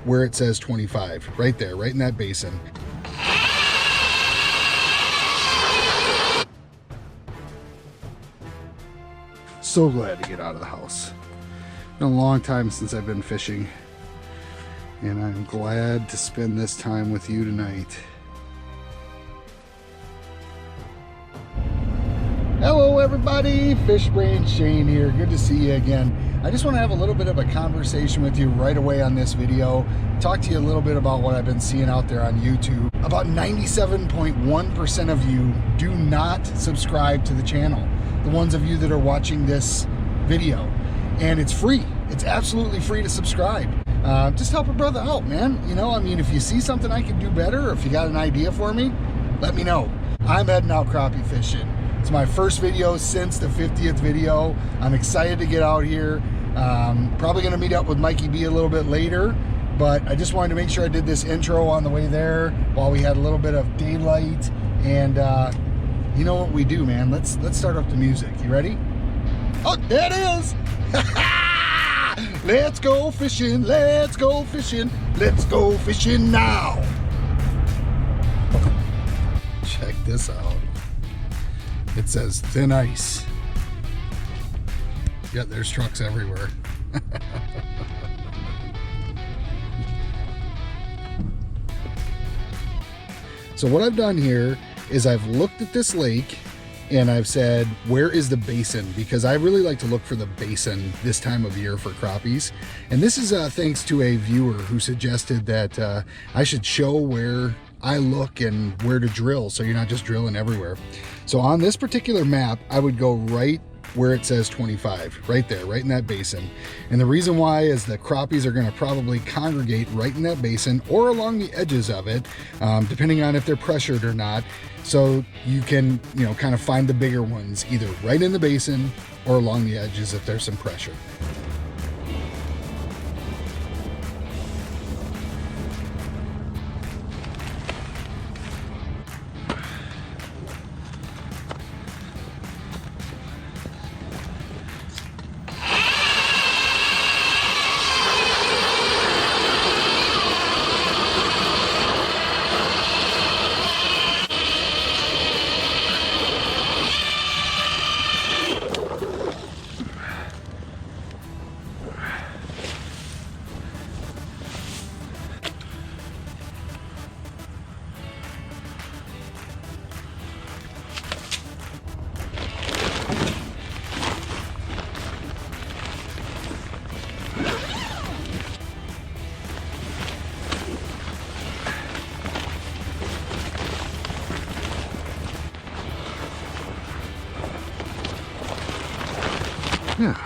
where it says 25, right there, right in that basin. So glad to get out of the house. Been a long time since I've been fishing, and I'm glad to spend this time with you tonight. Hello everybody, FishBrain Shane here. Good to see you again. I just want to have a little bit of a conversation with you right away on this video. Talk to you a little bit about what I've been seeing out there on YouTube. About 97.1% of you do not subscribe to the channel. The ones of you that are watching this video. And it's free. It's absolutely free to subscribe. Just help a brother out, man. You know, I mean, if you see something I can do better, or if you got an idea for me, let me know. I'm heading out crappie fishing. It's my first video since the 50th video. I'm excited to get out here. Probably gonna meet up with Mikey B a little bit later, but I just wanted to make sure I did this intro on the way there while we had a little bit of daylight. And you know what we do, man. Let's start up the music. You ready? Oh, there it is. Let's go fishing, let's go fishing, let's go fishing now. Check this out. It says thin ice. Yet there's trucks everywhere. So what I've done here is I've looked at this lake and I've said, where is the basin? Because I really like to look for the basin this time of year for crappies. And this is thanks to a viewer who suggested that I should show where I look and where to drill, so you're not just drilling everywhere. So on this particular map, I would go right where it says 25, right there, right in that basin. And the reason why is the crappies are gonna probably congregate right in that basin or along the edges of it, depending on if they're pressured or not. So you can, you know, kind of find the bigger ones either right in the basin or along the edges if there's some pressure. Yeah.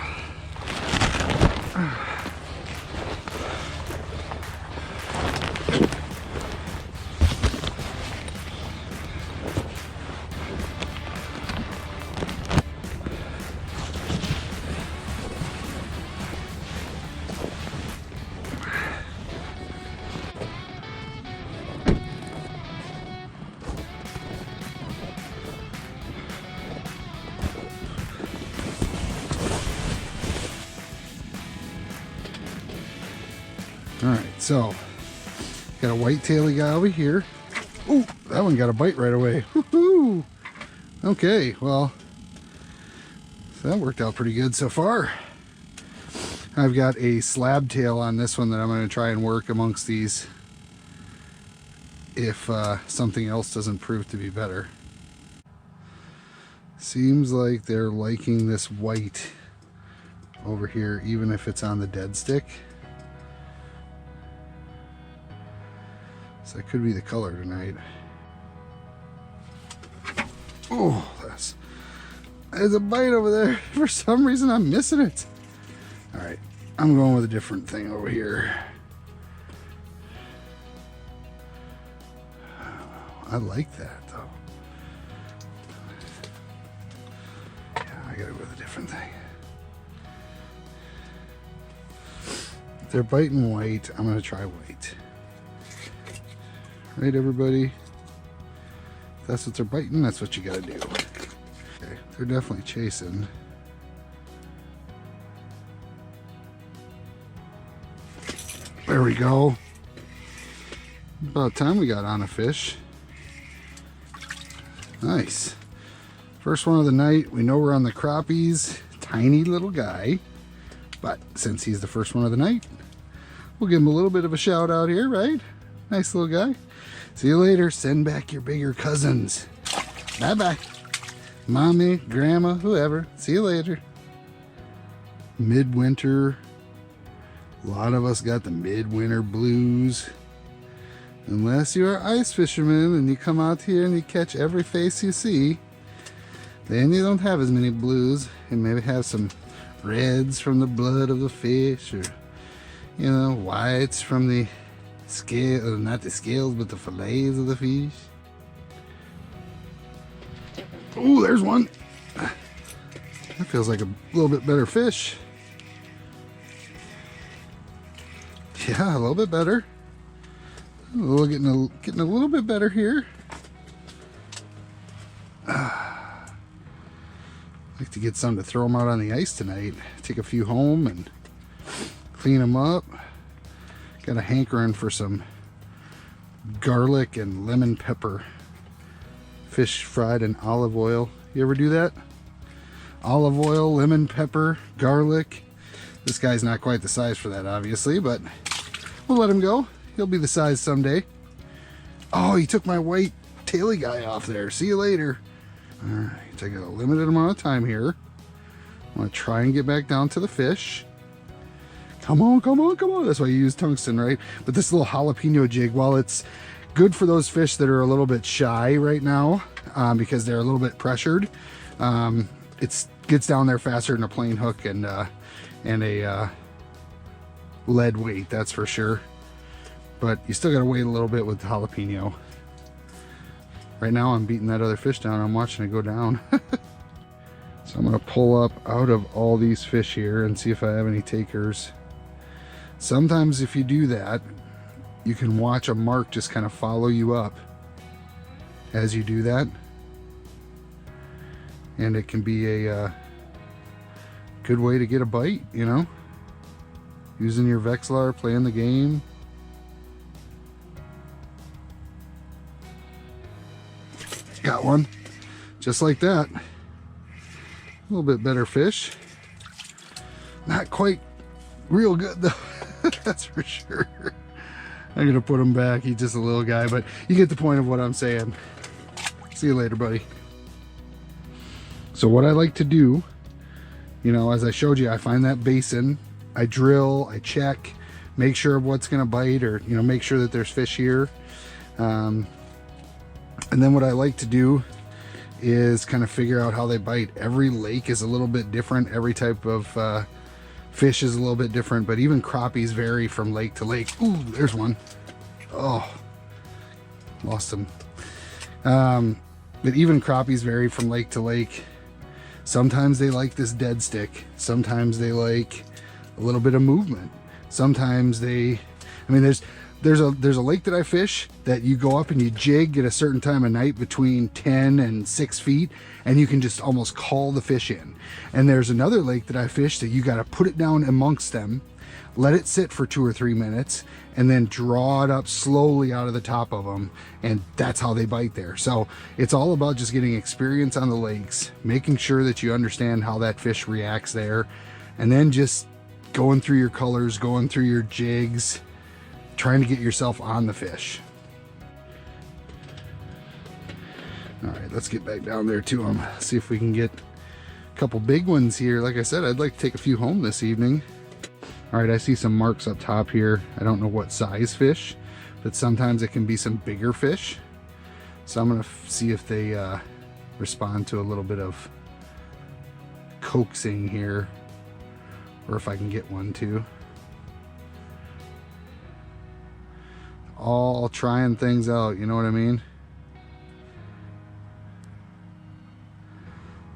All right, so got a white-tailed guy over here. Ooh, that one got a bite right away. Woohoo! Okay, well, so that worked out pretty good so far. I've got a slab tail on this one that I'm going to try and work amongst these if something else doesn't prove to be better. Seems like they're liking this white over here, even if it's on the dead stick. So that could be the color tonight. Oh, there's a bite over there. For some reason, I'm missing it. All right, I'm going with a different thing over here. I like that, though. Yeah, I gotta go with a different thing. If they're biting white, I'm gonna try white. Right, everybody? If that's what they're biting, that's what you gotta do. Okay, they're definitely chasing. There we go. About time we got on a fish. Nice. First one of the night. We know we're on the Crappies. Tiny little guy. But since he's the first one of the night, we'll give him a little bit of a shout out here, right? Nice little guy. See you later. Send back your bigger cousins. Bye-bye. Mommy, grandma, whoever. See you later. Midwinter. A lot of us got the midwinter blues. Unless you're an ice fisherman and you come out here and you catch every face you see, then you don't have as many blues. And maybe have some reds from the blood of the fish, or you know, whites from the scale, not the scales, but the fillets of the fish. Oh, there's one. That feels like a little bit better fish. Yeah, a little bit better. Getting a little bit better here. Like to get some to throw them out on the ice tonight. Take a few home and clean them up. Got a hankering for some garlic and lemon pepper fish fried in olive oil. You ever do that? Olive oil, lemon pepper, garlic. This guy's not quite the size for that, obviously, but we'll let him go. He'll be the size someday. Oh, he took my white taily guy off there. See you later. All right, I got a limited amount of time here. I'm gonna try and get back down to the fish. Come on, come on, come on. That's why you use tungsten, right? But this little jalapeno jig, while it's good for those fish that are a little bit shy right now, because they're a little bit pressured, it gets down there faster than a plain hook and a lead weight, that's for sure. But you still gotta wait a little bit with the jalapeno. Right now I'm beating that other fish down. I'm watching it go down. So I'm gonna pull up out of all these fish here and see if I have any takers. Sometimes if you do that, you can watch a mark just kind of follow you up as you do that. And it can be a good way to get a bite, you know? Using your Vexilar, playing the game. Got one. Just like that. A little bit better fish. Not quite real good though. That's for sure. I'm gonna put him back. He's just a little guy, but you get the point of what I'm saying. See you later, buddy. So what I like to do, you know, as I showed you, I find that basin, I drill, I check, make sure of what's gonna bite, or you know, make sure that there's fish here. And then what I like to do is kind of figure out how they bite. Every lake is a little bit different. Every type of fish is a little bit different, but even crappies vary from lake to lake. Ooh, there's one. Oh, lost him. But even crappies vary from lake to lake. Sometimes they like this dead stick. Sometimes they like a little bit of movement. Sometimes they, I mean, there's a lake that I fish that you go up and you jig at a certain time of night between 10 and 6 feet, and you can just almost call the fish in. And there's another lake that I fish that you got to put it down amongst them, let it sit for 2 or 3 minutes, and then draw it up slowly out of the top of them, and that's how they bite there. So it's all about just getting experience on the lakes, making sure that you understand how that fish reacts there, and then just going through your colors, going through your jigs, trying to get yourself on the fish. All right, let's get back down there to them. See if we can get a couple big ones here. Like I said, I'd like to take a few home this evening. All right, I see some marks up top here. I don't know what size fish, but sometimes it can be some bigger fish. So I'm gonna see if they respond to a little bit of coaxing here, or if I can get one too. All trying things out, you know what I mean?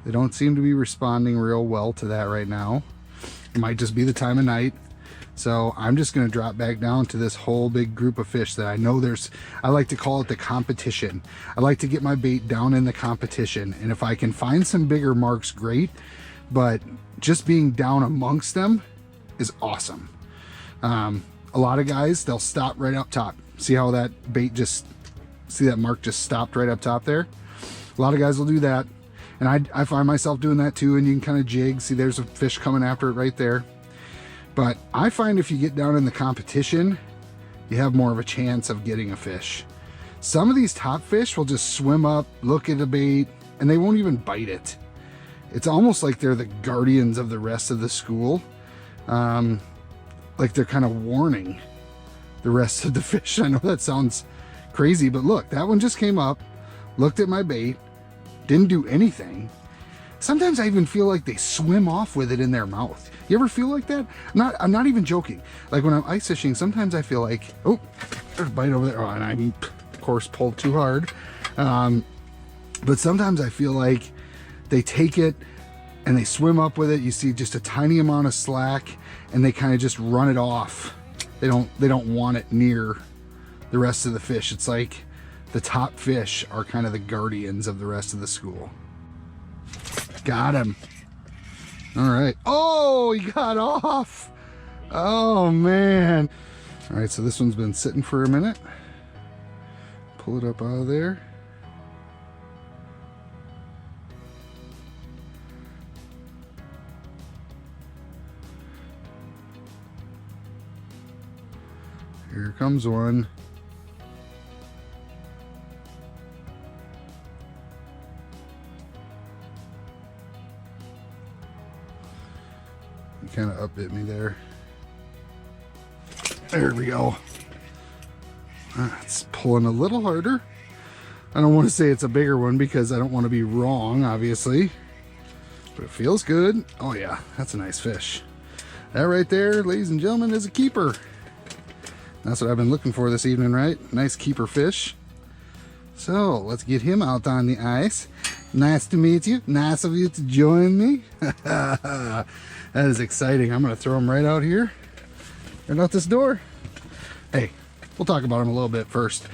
They don't seem to be responding real well to that right now. It might just be the time of night. So I'm just gonna drop back down to this whole big group of fish that I know there's, I like to call it the competition. I like to get my bait down in the competition. And if I can find some bigger marks, great. But just being down amongst them is awesome. A lot of guys, they'll stop right up top. See how that bait just, see that mark just stopped right up top there? A lot of guys will do that. And I find myself doing that too, and you can kind of jig. See, there's a fish coming after it right there. But I find if you get down in the competition, you have more of a chance of getting a fish. Some of these top fish will just swim up, look at the bait, and they won't even bite it. It's almost like they're the guardians of the rest of the school. Like they're kind of warning the rest of the fish. I know that sounds crazy, but look, that one just came up, looked at my bait, didn't do anything. Sometimes I even feel like they swim off with it in their mouth. You ever feel like that? I'm not even joking. Like when I'm ice fishing, sometimes I feel like, oh, there's a bite over there. Oh, and I, of course, pulled too hard. But sometimes I feel like they take it and they swim up with it. You see just a tiny amount of slack and they kind of just run it off. They don't want it near the rest of the fish. It's like the top fish are kind of the guardians of the rest of the school. Got him. All right. Oh, he got off. Oh, man. All right, so this one's been sitting for a minute. Pull it up out of there. Here comes one. He kind of upbit me there. There we go. It's pulling a little harder. I don't want to say it's a bigger one because I don't want to be wrong, obviously. But it feels good. Oh yeah, that's a nice fish. That right there, ladies and gentlemen, is a keeper. That's what I've been looking for this evening, right? Nice keeper fish. So let's get him out on the ice. Nice to meet you. Nice of you to join me. That is exciting. I'm going to throw him right out here. Right out this door. Hey, we'll talk about him a little bit first.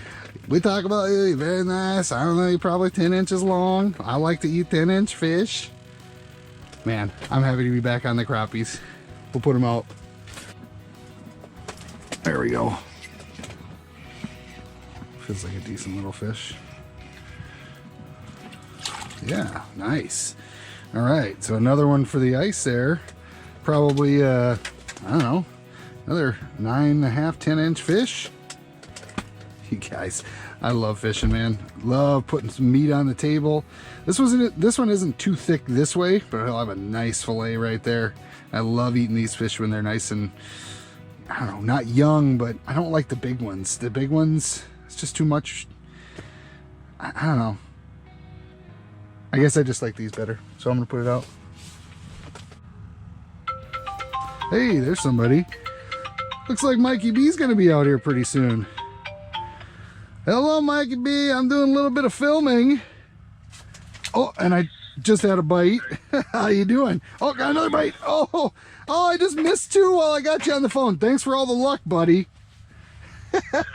We talk about you. You're very nice. I don't know, you're probably 10 inches long. I like to eat 10-inch fish. Man, I'm happy to be back on the crappies. We'll put him out. There we go. Feels like a decent little fish. Yeah, nice. All right, so another one for the ice there. Probably, I don't know, another 9.5, 10-inch fish. You guys, I love fishing, man. Love putting some meat on the table. This one isn't too thick this way, but I'll have a nice fillet right there. I love eating these fish when they're nice and, I don't know, not young, but I don't like the big ones. The big ones, it's just too much. I don't know. I guess I just like these better, so I'm gonna put it out. Hey, there's somebody. Looks like Mikey B's gonna be out here pretty soon. Hello, Mikey B. I'm doing a little bit of filming. Oh, and I just had a bite. How you doing? Oh, got another bite. Oh, I just missed two while I got you on the phone. Thanks for all the luck, buddy. Are you set up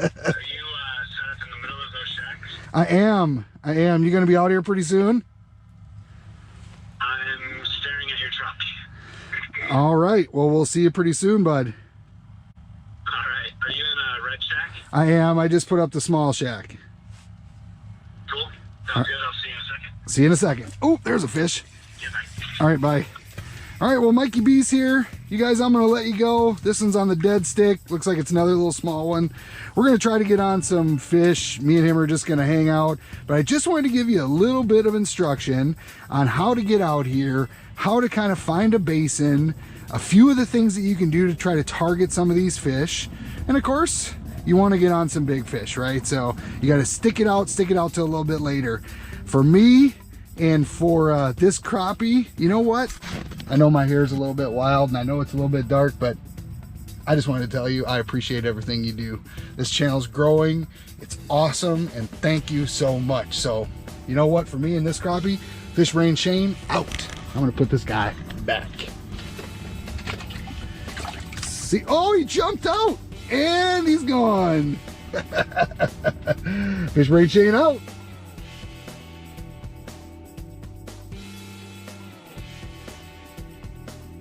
in the middle of those shacks? I am. You gonna be out here pretty soon? I'm staring at your truck. All right. Well, we'll see you pretty soon, bud. All right. Are you in a red shack? I am. I just put up the small shack. Cool. Sounds good. I'll see you in a second. See you in a second. Oh, there's a fish. Yeah, bye. All right, bye. All right, well, Mikey B's here. You guys, I'm gonna let you go. This one's on the dead stick. Looks like it's another little small one. We're gonna try to get on some fish. Me and him are just gonna hang out. But I just wanted to give you a little bit of instruction on how to get out here, how to kind of find a basin, a few of the things that you can do to try to target some of these fish. And of course, you wanna get on some big fish, right? So you gotta stick it out till a little bit later. For me, and for this crappie, you know what? I know my hair is a little bit wild and I know it's a little bit dark, but I just wanted to tell you I appreciate everything you do. This channel's growing, it's awesome, and thank you so much. So, you know what? For me and this crappie, FishBrain Shane out. I'm gonna put this guy back. See, oh, he jumped out and he's gone. FishBrain Shane out.